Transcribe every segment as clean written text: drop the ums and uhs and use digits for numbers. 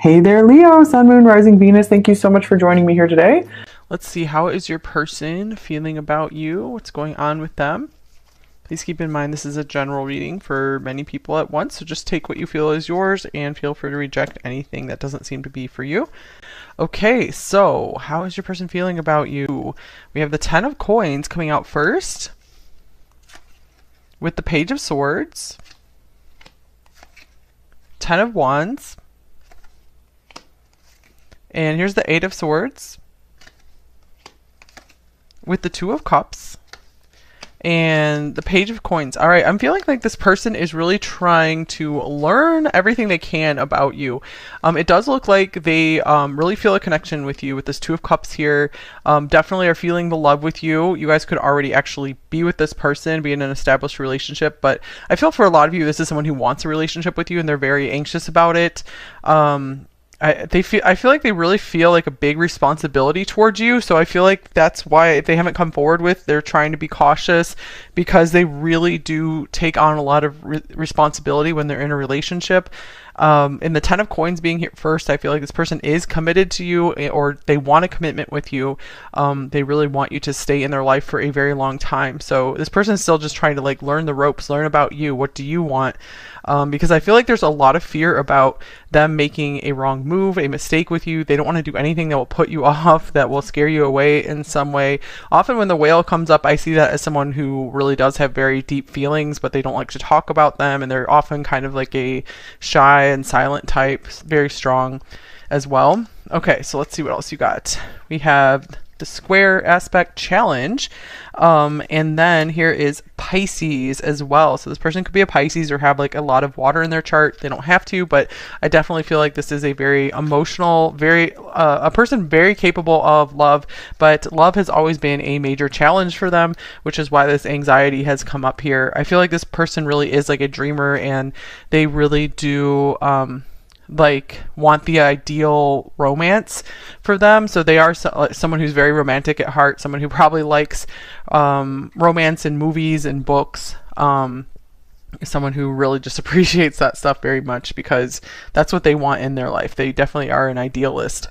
Hey there, Leo, Sun, Moon, Rising, Venus. Thank you so much for joining me here today. Let's see, how is your person feeling about you? What's going on with them? Please keep in mind this is a general reading for many people at once, so just take what you feel is yours and feel free to reject anything that doesn't seem to be for you. Okay, so how is your person feeling about you? We have the Ten of Coins coming out first, with the Page of Swords, Ten of Wands, and here's the Eight of Swords, with the Two of Cups, and the Page of Coins. All right, I'm feeling like this person is really trying to learn everything they can about you. It does look like they really feel a connection with you with this Two of Cups here. Definitely are feeling the love with you. You guys could already actually be with this person, be in an established relationship, but I feel for a lot of you, this is someone who wants a relationship with you and they're very anxious about it. I feel like they really feel like a big responsibility towards you. So I feel like that's why if they haven't come forward with, they're trying to be cautious because they really do take on a lot of responsibility when they're in a relationship. And the Ten of Coins being here first, I feel like this person is committed to you or they want a commitment with you. They really want you to stay in their life for a very long time. So this person is still just trying to like learn the ropes, learn about you. What do you want? Because I feel like there's a lot of fear about them making a wrong move, a mistake with you. They don't want to do anything that will put you off, that will scare you away in some way. Often when the Whale comes up, I see that as someone who really does have very deep feelings, but they don't like to talk about them. And they're often kind of like a shy and silent type, very strong as well. Okay, so let's see what else you got. We have the Square Aspect Challenge, and then here is Pisces as well. So this person could be a Pisces or have like a lot of water in their chart. They don't have to, but I definitely feel like this is a very emotional, very a person very capable of love, but love has always been a major challenge for them, which is why this anxiety has come up here. I feel like this person really is like a dreamer and they really do like want the ideal romance for them. So they are someone who's very romantic at heart, someone who probably likes romance in movies and books, someone who really just appreciates that stuff very much because that's what they want in their life. They definitely are an idealist.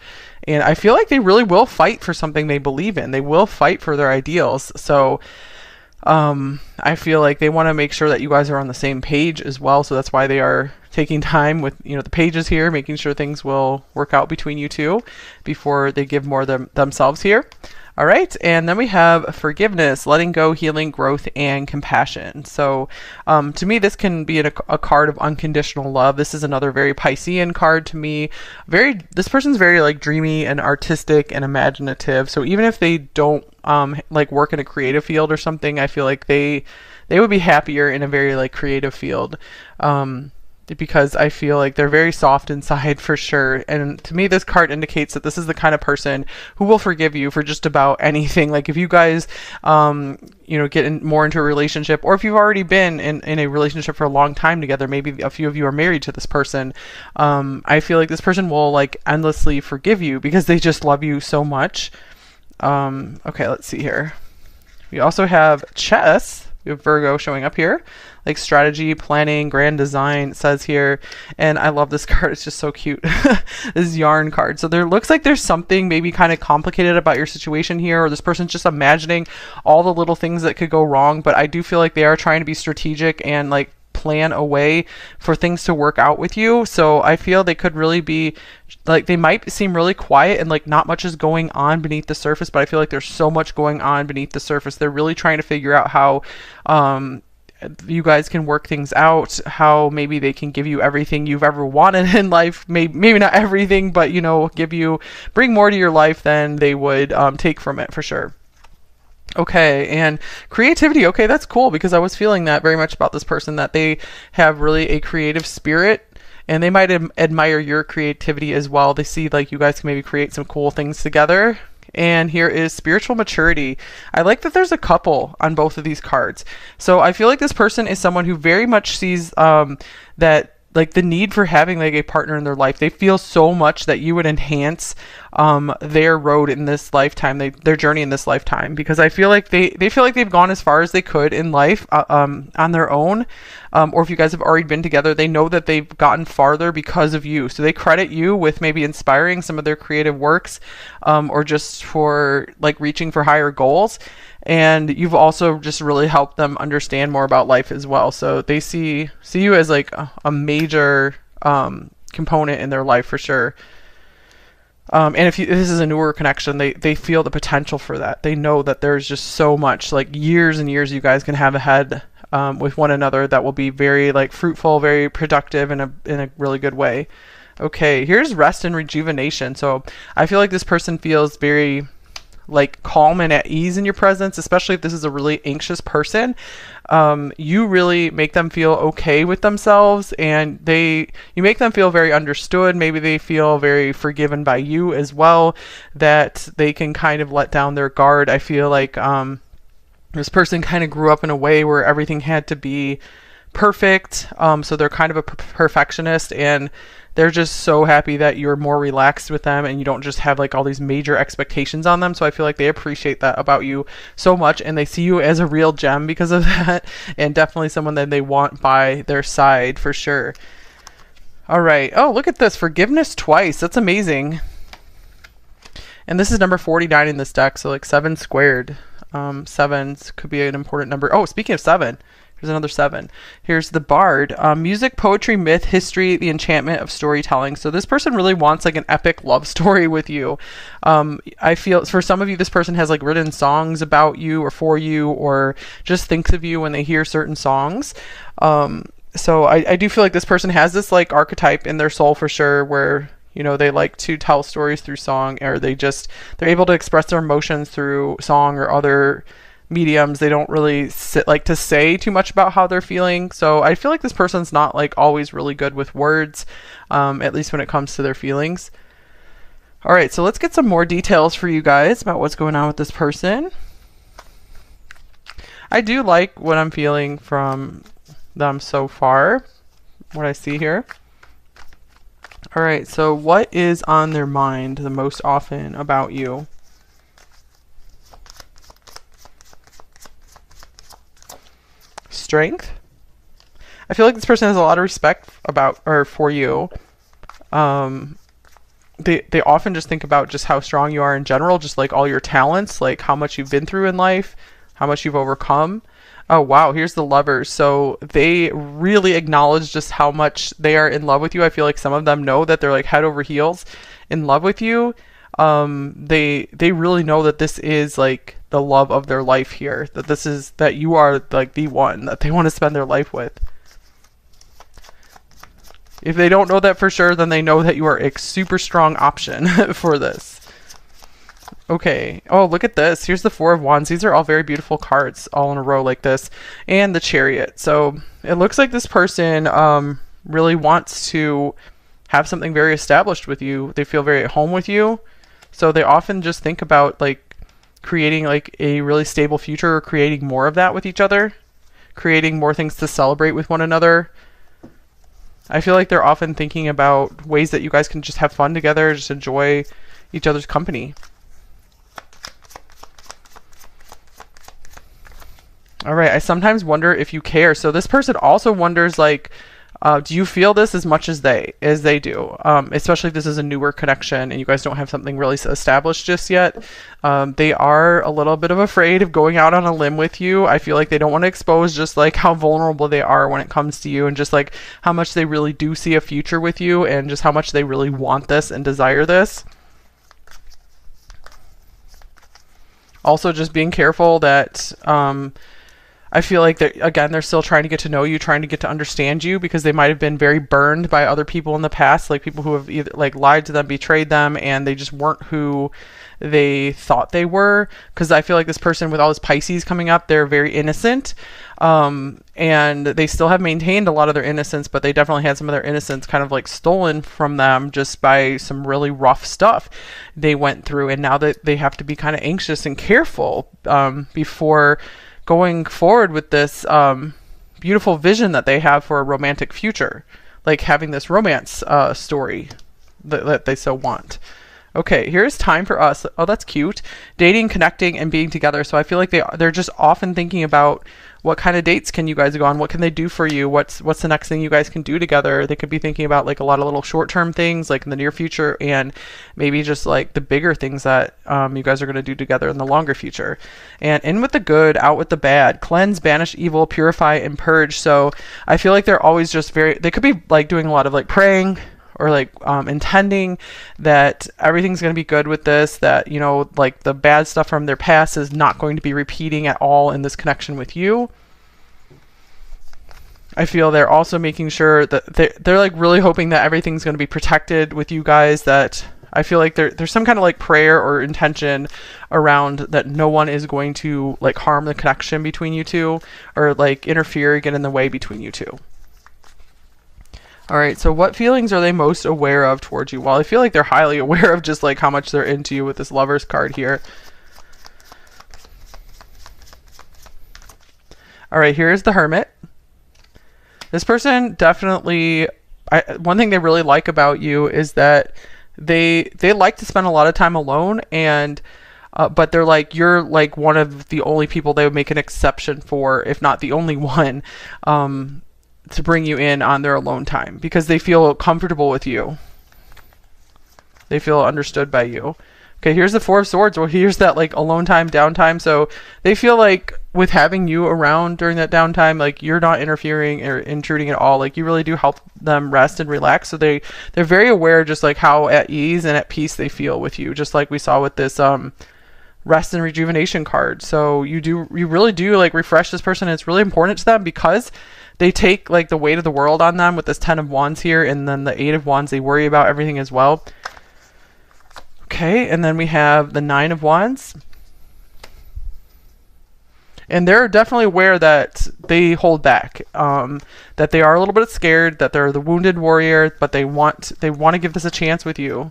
And I feel like they really will fight for something they believe in. They will fight for their ideals. So I feel like they want to make sure that you guys are on the same page as well. So that's why they are taking time with, you know, the pages here, making sure things will work out between you two before they give more themselves here. All right, and then we have forgiveness, letting go, healing, growth, and compassion. So to me, this can be a card of unconditional love. This is another very Piscean card to me. This person's very like dreamy and artistic and imaginative. So even if they don't like work in a creative field or something, I feel like they would be happier in a very like creative field. Because I feel like they're very soft inside for sure. And to me, this card indicates that this is the kind of person who will forgive you for just about anything. Like if you guys, get more into a relationship, or if you've already been in a relationship for a long time together, maybe a few of you are married to this person. I feel like this person will like endlessly forgive you because they just love you so much. Okay, let's see here. We also have chess. We have Virgo showing up here, like strategy, planning, grand design, it says here. And I love this card. It's just so cute. This yarn card. So there looks like there's something maybe kind of complicated about your situation here, or this person's just imagining all the little things that could go wrong. But I do feel like they are trying to be strategic and like plan a way for things to work out with you. So I feel they could really be like, they might seem really quiet and like not much is going on beneath the surface, but I feel like there's so much going on beneath the surface. They're really trying to figure out how you guys can work things out, how maybe they can give you everything you've ever wanted in life. Maybe not everything, but bring more to your life than they would take from it for sure. Okay, and creativity. Okay, that's cool because I was feeling that very much about this person, that they have really a creative spirit and they might admire your creativity as well. They see like you guys can maybe create some cool things together. And here is spiritual maturity. I like that there's a couple on both of these cards. So I feel like this person is someone who very much sees that like the need for having like a partner in their life. They feel so much that you would enhance their road in this lifetime, their journey in this lifetime, because I feel like they feel like they've gone as far as they could in life on their own, or if you guys have already been together, they know that they've gotten farther because of you. So they credit you with maybe inspiring some of their creative works, or just for like reaching for higher goals. And you've also just really helped them understand more about life as well. So they see you as like a major component in their life for sure. And if this is a newer connection, they feel the potential for that. They know that there's just so much, like years and years you guys can have ahead with one another that will be very like fruitful, very productive in a really good way. Okay, here's rest and rejuvenation. So I feel like this person feels very like calm and at ease in your presence, especially if this is a really anxious person. You really make them feel okay with themselves, and you make them feel very understood. Maybe they feel very forgiven by you as well, that they can kind of let down their guard. I feel like this person kind of grew up in a way where everything had to be perfect, so they're kind of a perfectionist, and they're just so happy that you're more relaxed with them and you don't just have like all these major expectations on them. So I feel like they appreciate that about you so much, and they see you as a real gem because of that, and definitely someone that they want by their side for sure. All right. Oh, look at this. Forgiveness twice. That's amazing. And this is number 49 in this deck. So like 7 squared. Sevens could be an important number. Oh, speaking of 7. Here's another 7. Here's the Bard. Music, poetry, myth, history, the enchantment of storytelling. So this person really wants like an epic love story with you. I feel for some of you, this person has like written songs about you or for you, or just thinks of you when they hear certain songs. So I do feel like this person has this like archetype in their soul for sure, where they like to tell stories through song, or they're able to express their emotions through song or other mediums. They don't really like to say too much about how they're feeling. So I feel like this person's not like always really good with words, at least when it comes to their feelings. All right, so let's get some more details for you guys about what's going on with this person. I do like what I'm feeling from them so far, what I see here. All right, so what is on their mind the most often about you? Strength. I feel like this person has a lot of respect for you. They often just think about just how strong you are in general, just like all your talents, like how much you've been through in life, how much you've overcome. Oh wow, here's the Lovers. So they really acknowledge just how much they are in love with you. I feel like some of them know that they're like head over heels in love with you. They really know that this is like the love of their life here, that you are like the one that they want to spend their life with. If they don't know that for sure, then they know that you are a super strong option for this. Okay. Oh, look at this. Here's the 4 of Wands. These are all very beautiful cards all in a row like this. And the Chariot. So it looks like this person really wants to have something very established with you. They feel very at home with you. So they often just think about like creating like a really stable future, or creating more of that with each other, creating more things to celebrate with one another. I feel like they're often thinking about ways that you guys can just have fun together, just enjoy each other's company. All right, I sometimes wonder if you care. So this person also wonders, like, do you feel this as much as they do? Especially if this is a newer connection and you guys don't have something really established just yet. They are a little bit of afraid of going out on a limb with you. I feel like they don't want to expose just like how vulnerable they are when it comes to you, and just like how much they really do see a future with you, and just how much they really want this and desire this. Also, just being careful that I feel like they're still trying to get to know you, trying to get to understand you, because they might have been very burned by other people in the past, like people who have either like lied to them, betrayed them, and they just weren't who they thought they were. Because I feel like this person, with all this Pisces coming up, they're very innocent, and they still have maintained a lot of their innocence, but they definitely had some of their innocence kind of like stolen from them just by some really rough stuff they went through, and now that they have to be kind of anxious and careful before going forward with this beautiful vision that they have for a romantic future. like having this romance story that they so want. Okay, here's time for us. Oh, that's cute. Dating, connecting, and being together. So I feel like they're just often thinking about what kind of dates can you guys go on? What can they do for you? What's the next thing you guys can do together? They could be thinking about like a lot of little short-term things like in the near future, and maybe just like the bigger things that you guys are going to do together in the longer future. And in with the good, out with the bad. Cleanse, banish evil, purify, and purge. So I feel like they're always just they could be like doing a lot of like praying, or like intending that everything's going to be good with this, that, you know, like the bad stuff from their past is not going to be repeating at all in this connection with you. I feel they're also making sure that they're like really hoping that everything's going to be protected with you guys, that I feel like there's some kind of like prayer or intention around that no one is going to like harm the connection between you two, or like interfere, get in the way between you two. All right, so what feelings are they most aware of towards you? Well, I feel like they're highly aware of just like how much they're into you with this Lovers card here. All right, here's the Hermit. This person definitely, one thing they really like about you is that they like to spend a lot of time alone, and but they're like, you're like one of the only people they would make an exception for, if not the only one, to bring you in on their alone time, because they feel comfortable with you. They feel understood by you. Okay, here's the Four of Swords. Well, here's that like alone time, downtime. So they feel like with having you around during that downtime, like you're not interfering or intruding at all. Like you really do help them rest and relax. So they're very aware just like how at ease and at peace they feel with you, just like we saw with this rest and rejuvenation card. So you really do like refresh this person, and it's really important to them because they take like the weight of the world on them with this 10 of Wands here, and then the 8 of Wands, they worry about everything as well. Okay, and then we have the 9 of Wands. And they're definitely aware that they hold back, that they are a little bit scared, that they're the wounded warrior, but they want to give this a chance with you.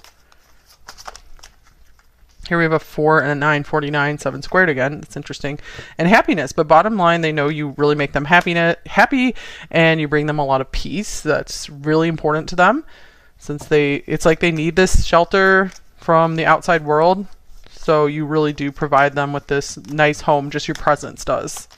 Here we have a 4 and a 9, 49, 7 squared again. That's interesting. And happiness. But bottom line, they know you really make them happy, and you bring them a lot of peace. That's really important to them, since it's like they need this shelter from the outside world. So you really do provide them with this nice home. Just your presence does.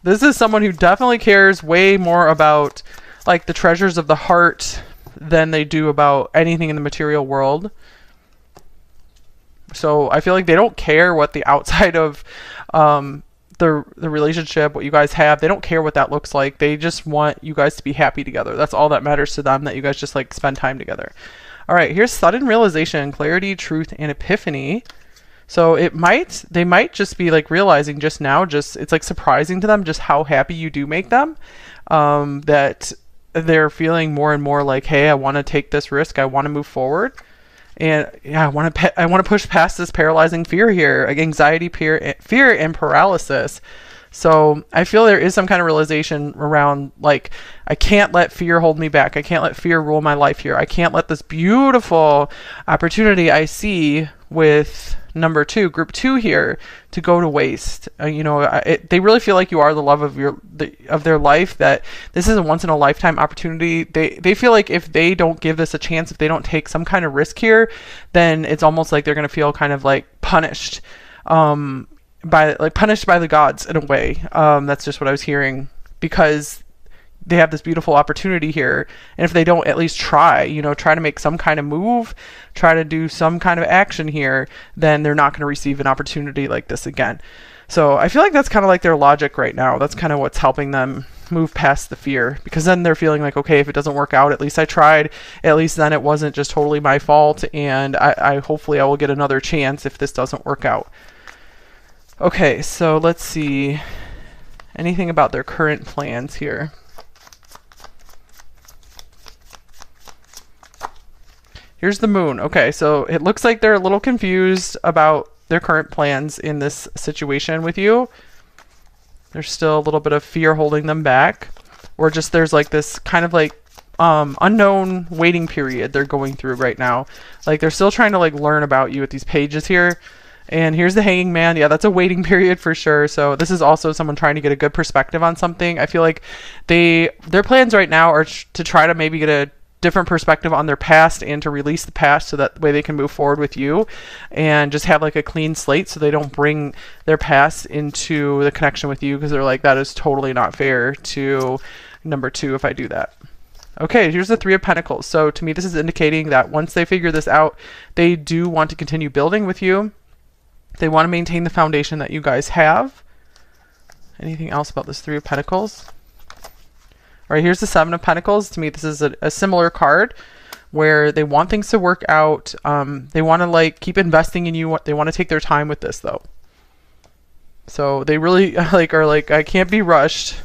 This is someone who definitely cares way more about like the treasures of the heart than they do about anything in the material world. So I feel like they don't care what the outside of the relationship, what you guys have, they don't care what that looks like. They just want you guys to be happy together. That's all that matters to them, that you guys just like spend time together. All right, here's sudden realization, clarity, truth, and epiphany. So they might just be like realizing just now, it's like surprising to them just how happy you do make them, that they're feeling more and more like, hey, I want to take this risk. I want to move forward. And yeah, I want to push past this paralyzing fear here, like anxiety, fear, and paralysis. So I feel there is some kind of realization around like, I can't let fear hold me back. I can't let fear rule my life here. I can't let this beautiful opportunity I see with number 2, group 2 here, to go to waste. They really feel like you are the love of their life, that this is a once in a lifetime opportunity. They feel like if they don't give this a chance, if they don't take some kind of risk here, then it's almost like they're going to feel kind of like punished, punished by the gods in a way. That's just what I was hearing, because they have this beautiful opportunity here, and if they don't at least try to make some kind of move, try to do some kind of action here, then they're not going to receive an opportunity like this again. So I feel like that's kind of like their logic right now. That's kind of what's helping them move past the fear, because then they're feeling like, okay, if it doesn't work out, at least I tried. At least then it wasn't just totally my fault, and I hopefully I will get another chance if this doesn't work out. Okay, so let's see anything about their current plans here. Here's the Moon. Okay, so it looks like they're a little confused about their current plans in this situation with you. There's still a little bit of fear holding them back, or just there's like this kind of like unknown waiting period they're going through right now. Like they're still trying to like learn about you with these pages here, And here's the Hanging Man. Yeah, that's a waiting period for sure. So this is also someone trying to get a good perspective on something. I feel like their plans right now are to try to maybe get a different perspective on their past and to release the past so that way they can move forward with you and just have like a clean slate so they don't bring their past into the connection with you, because they're like, that is totally not fair to number 2 if I do that. Okay, here's the 3 of Pentacles. So to me, this is indicating that once they figure this out, they do want to continue building with you. They want to maintain the foundation that you guys have. Anything else about this 3 of Pentacles? All right, here's the 7 of Pentacles. To me, this is a similar card where they want things to work out. They want to like keep investing in you. They want to take their time with this though. So they really are like, I can't be rushed.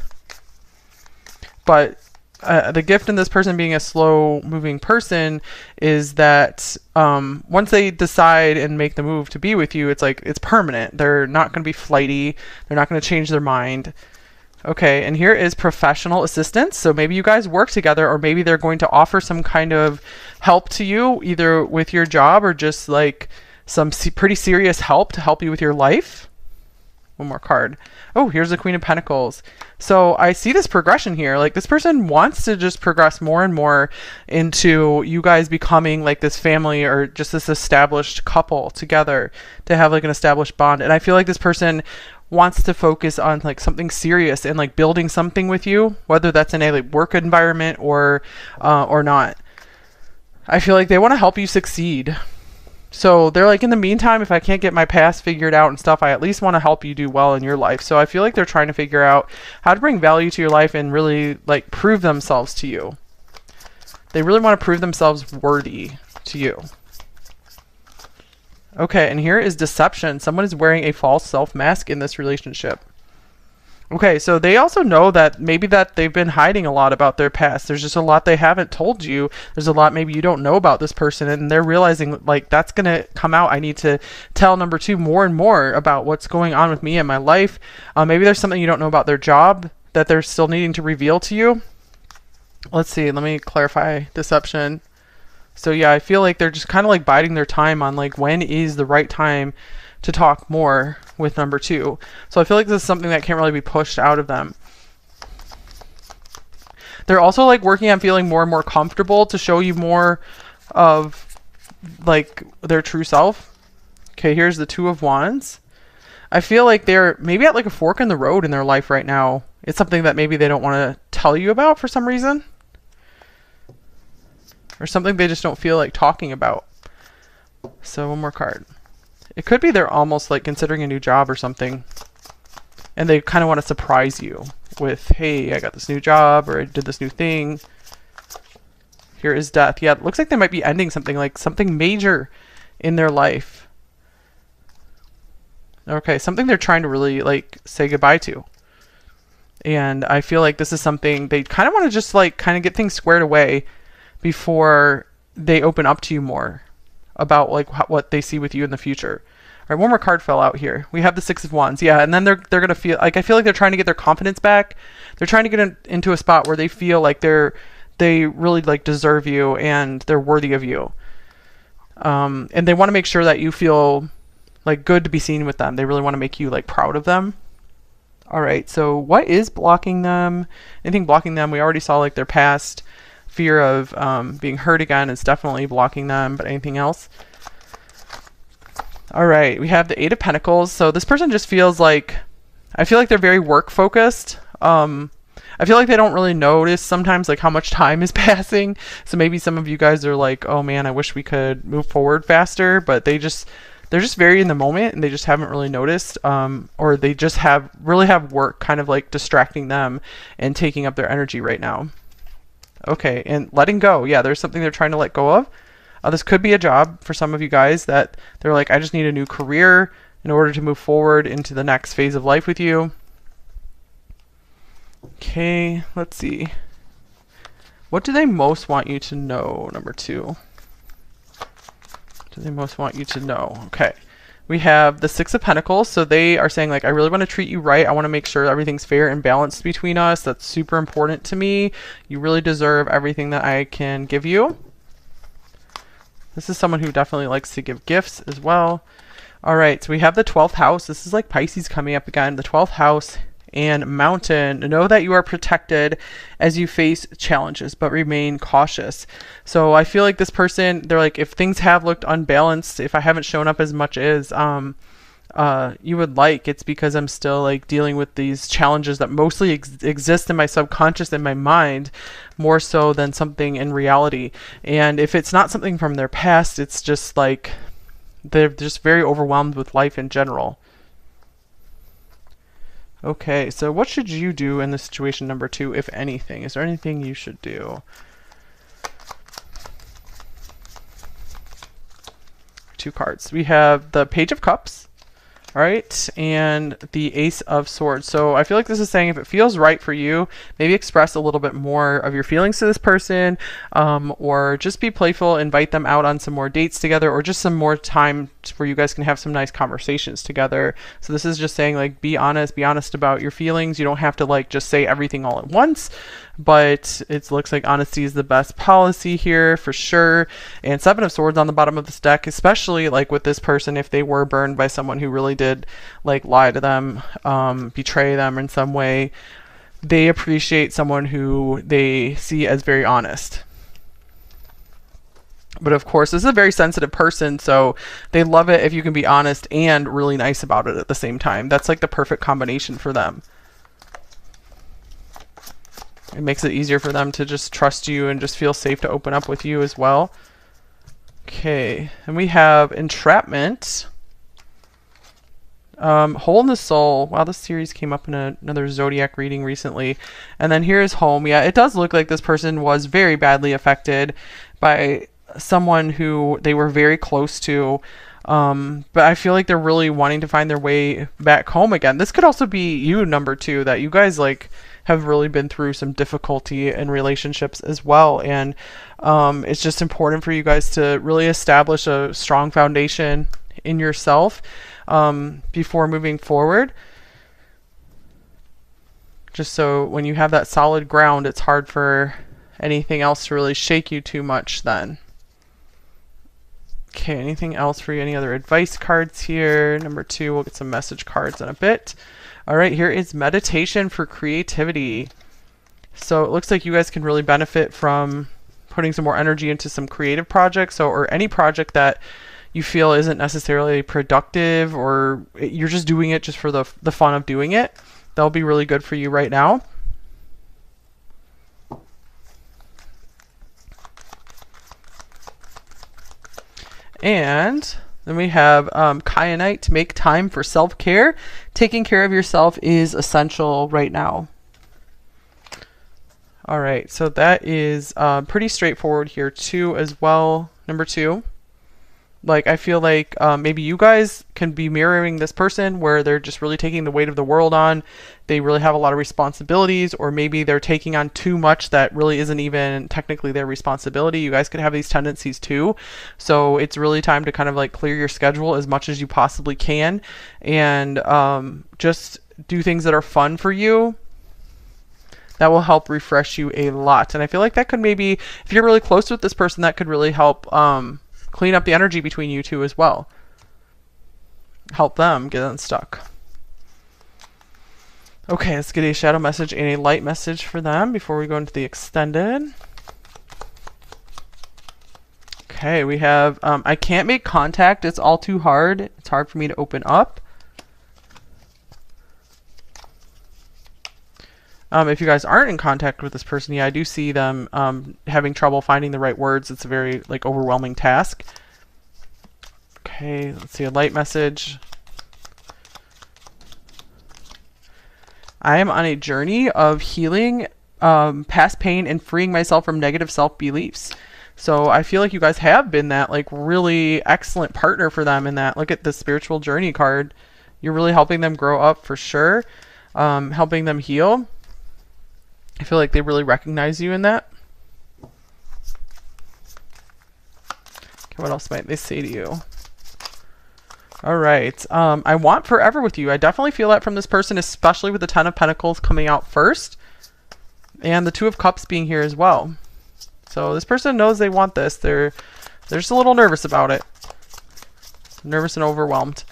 But the gift in this person being a slow moving person is that once they decide and make the move to be with you, it's like it's permanent. They're not going to be flighty. They're not going to change their mind. Okay, and here is professional assistance. So maybe you guys work together, or maybe they're going to offer some kind of help to you, either with your job or just like some pretty serious help to help you with your life. One more card. Oh, here's the Queen of Pentacles. So I see this progression here. Like this person wants to just progress more and more into you guys becoming like this family or just this established couple together to have like an established bond. And I feel like this person wants to focus on like something serious and like building something with you, whether that's in a like work environment or not. I feel like they want to help you succeed. So they're like, in the meantime, if I can't get my past figured out and stuff, I at least want to help you do well in your life. So I feel like they're trying to figure out how to bring value to your life and really like prove themselves to you. They really want to prove themselves worthy to you. Okay, and here is deception. Someone is wearing a false self mask in this relationship. Okay, so they also know that maybe that they've been hiding a lot about their past. There's just a lot they haven't told you. There's a lot maybe you don't know about this person, and they're realizing like that's going to come out. I need to tell number 2 more and more about what's going on with me and my life. Maybe there's something you don't know about their job that they're still needing to reveal to you. Let's see, let me clarify deception. So yeah, I feel like they're just kind of like biding their time on like when is the right time to talk more with number 2. So I feel like this is something that can't really be pushed out of them. They're also like working on feeling more and more comfortable to show you more of like their true self. Okay, here's the 2 of Wands. I feel like they're maybe at like a fork in the road in their life right now. It's something that maybe they don't want to tell you about for some reason, or something they just don't feel like talking about. So one more card. It could be they're almost like considering a new job or something, and they kind of want to surprise you with, hey, I got this new job, or I did this new thing. Here is death. Yeah, it looks like they might be ending something, like something major in their life. Okay, something they're trying to really like say goodbye to. And I feel like this is something they kind of want to just like kind of get things squared away before they open up to you more about like what they see with you in the future. All right, one more card fell out here. We have the 6 of Wands. Yeah, and then they're gonna feel like, I feel like they're trying to get their confidence back. They're trying to get into a spot where they feel like they really like deserve you and they're worthy of you. And they want to make sure that you feel like good to be seen with them. They really want to make you like proud of them. All right, so what is blocking them? Anything blocking them? We already saw like their past. Fear of being hurt again is definitely blocking them, but anything else? All right, we have the 8 of Pentacles. So this person just feels like, I feel like they're very work focused. I feel like they don't really notice sometimes like how much time is passing. So maybe some of you guys are like, oh man, I wish we could move forward faster, but they're just very in the moment and they just haven't really noticed, or they just really have work kind of like distracting them and taking up their energy right now. Okay, and letting go. Yeah, there's something they're trying to let go of. This could be a job for some of you guys that they're like, I just need a new career in order to move forward into the next phase of life with you. Okay, let's see. What do they most want you to know, number 2? What do they most want you to know? Okay. We have the 6 of Pentacles. So they are saying like, I really want to treat you right. I want to make sure everything's fair and balanced between us. That's super important to me. You really deserve everything that I can give you. This is someone who definitely likes to give gifts as well. All right, so we have the 12th house. This is like Pisces coming up again. The 12th house and mountain. Know that you are protected as you face challenges, but remain cautious. So I feel like this person, they're like, if things have looked unbalanced, if I haven't shown up as much as you would like, it's because I'm still like dealing with these challenges that mostly exist in my subconscious, in my mind, more so than something in reality. And if it's not something from their past, it's just like they're just very overwhelmed with life in general. Okay, so what should you do in this situation number 2, if anything? Is there anything you should do? 2 cards. We have the Page of Cups, all right, and the Ace of Swords. So I feel like this is saying if it feels right for you, maybe express a little bit more of your feelings to this person, or just be playful, invite them out on some more dates together, or just some more time where you guys can have some nice conversations together. So this is just saying like be honest about your feelings. You don't have to like just say everything all at once, but it looks like honesty is the best policy here for sure. And 7 of Swords on the bottom of this deck, especially like with this person, if they were burned by someone who really did like lie to them, betray them in some way, they appreciate someone who they see as very honest. But of course, this is a very sensitive person, so they love it if you can be honest and really nice about it at the same time. That's like the perfect combination for them. It makes it easier for them to just trust you and just feel safe to open up with you as well. Okay, and we have Entrapment. Hole in the Soul. Wow, this series came up in another zodiac reading recently. And then here is Home. Yeah, it does look like this person was very badly affected by someone who they were very close to. But I feel like they're really wanting to find their way back home again. This could also be you, number 2, that you guys like have really been through some difficulty in relationships as well. And it's just important for you guys to really establish a strong foundation in yourself before moving forward. Just so when you have that solid ground, it's hard for anything else to really shake you too much then. Okay, anything else for you? Any other advice cards here? Number 2, we'll get some message cards in a bit. All right, here is meditation for creativity. So it looks like you guys can really benefit from putting some more energy into some creative projects, or any project that you feel isn't necessarily productive, or you're just doing it just for the fun of doing it. That'll be really good for you right now. And then we have Kyanite, to make time for self-care. Taking care of yourself is essential right now. All right, so that is pretty straightforward here too as well. Number 2. Like, I feel like maybe you guys can be mirroring this person where they're just really taking the weight of the world on. They really have a lot of responsibilities, or maybe they're taking on too much that really isn't even technically their responsibility. You guys could have these tendencies too. So it's really time to kind of like clear your schedule as much as you possibly can, and just do things that are fun for you. That will help refresh you a lot. And I feel like that could maybe, if you're really close with this person, that could really help clean up the energy between you two as well. Help them get unstuck. Okay, let's get a shadow message and a light message for them before we go into the extended. Okay, we have, I can't make contact. It's all too hard. It's hard for me to open up. If you guys aren't in contact with this person, yeah, I do see them having trouble finding the right words. It's a very like overwhelming task. Okay, let's see a light message. I am on a journey of healing past pain and freeing myself from negative self-beliefs. So I feel like you guys have been that like really excellent partner for them in that. Look at the spiritual journey card. You're really helping them grow up for sure, helping them heal. I feel like they really recognize you in that. Okay, what else might they say to you? All right. I want forever with you. I definitely feel that from this person, especially with the 10 of Pentacles coming out first. And the 2 of Cups being here as well. So this person knows they want this. They're just a little nervous about it. Nervous and overwhelmed.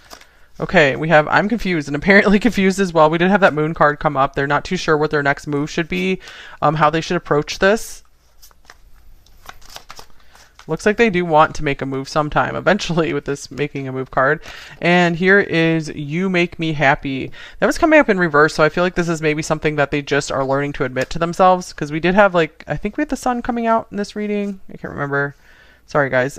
Okay, we have I'm confused and apparently confused as well. We did have that moon card come up. They're not too sure what their next move should be, how they should approach this. Looks like they do want to make a move sometime eventually with this making a move card. And here is You Make Me Happy. That was coming up in reverse, so I feel like this is maybe something that they just are learning to admit to themselves, because we did have, like, I think we had the sun coming out in this reading. I can't remember. Sorry guys,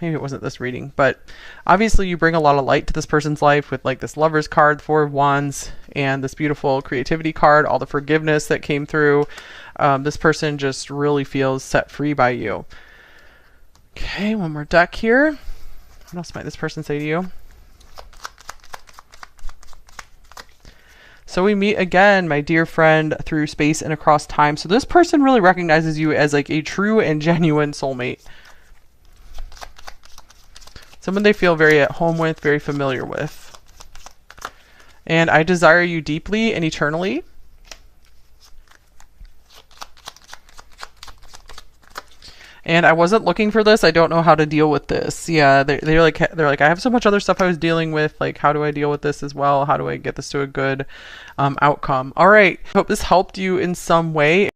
maybe it wasn't this reading, but obviously you bring a lot of light to this person's life with like this Lovers card, Four of Wands, and this beautiful creativity card, all the forgiveness that came through. This person just really feels set free by you. Okay, one more deck here. What else might this person say to you? So we meet again, my dear friend, through space and across time. So this person really recognizes you as like a true and genuine soulmate. Someone they feel very at home with, very familiar with. And I desire you deeply and eternally. And I wasn't looking for this. I don't know how to deal with this. Yeah, they're like I have so much other stuff I was dealing with. Like, how do I deal with this as well? How do I get this to a good outcome? All right. Hope this helped you in some way.